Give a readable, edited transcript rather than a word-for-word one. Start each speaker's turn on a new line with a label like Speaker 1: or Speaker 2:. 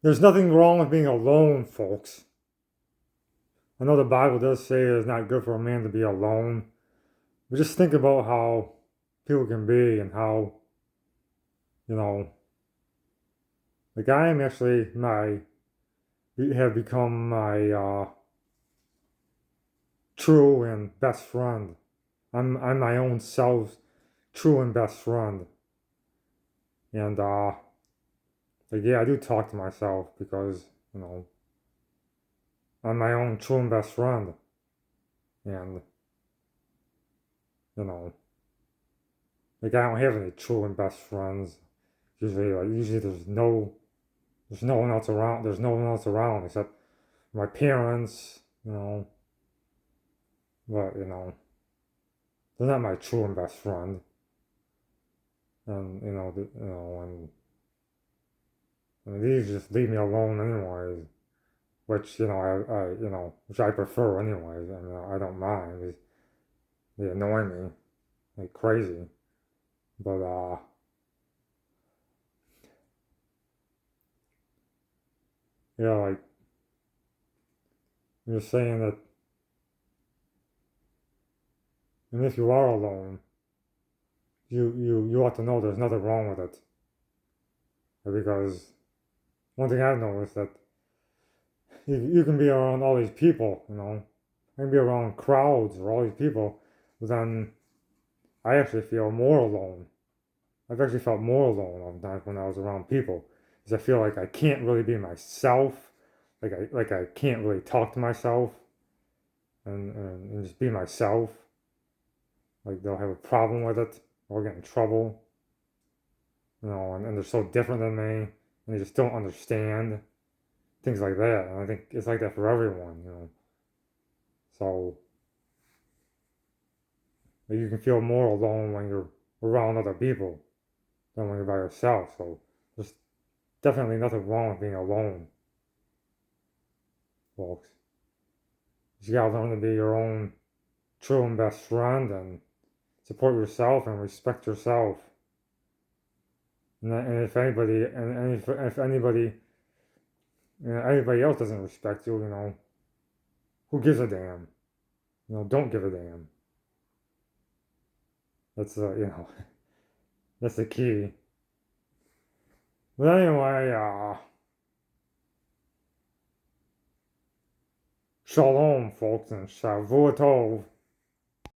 Speaker 1: There's nothing wrong with being alone, folks. I know the Bible does say it's not good for a man to be alone, but just think about how people can be and how, you know, like I am actually have become my true and best friend. I'm my own self's true and best friend. And like yeah, I do talk to myself because, I'm my own true and best friend. And, you know, like I don't have any true and best friends. Usually there's no one else around. There's no one else around except my parents, but they're not my true and best friend. And these just leave me alone anyways. Which which I prefer anyways. I mean, I don't mind. They annoy me like crazy. But yeah, like you're saying that, and if you are alone, you ought to know there's nothing wrong with it. Because one thing I've noticed that you can be around all these people, you can be around crowds or all these people, but then I actually feel more alone. I've actually felt more alone sometimes when I was around people, because I feel like I can't really be myself, like I can't really talk to myself and just be myself. Like they'll have a problem with it, or get in trouble, and they're so different than me, and they just don't understand things like that. And I think it's like that for everyone. So like, you can feel more alone when you're around other people than when you're by yourself. So there's definitely nothing wrong with being alone, folks. You gotta learn to be your own true and best friend and support yourself and respect yourself. And if anybody and if anybody anybody else doesn't respect you, who gives a damn? Don't give a damn. That's that's the key. But anyway, shalom, folks, and shavuot tov.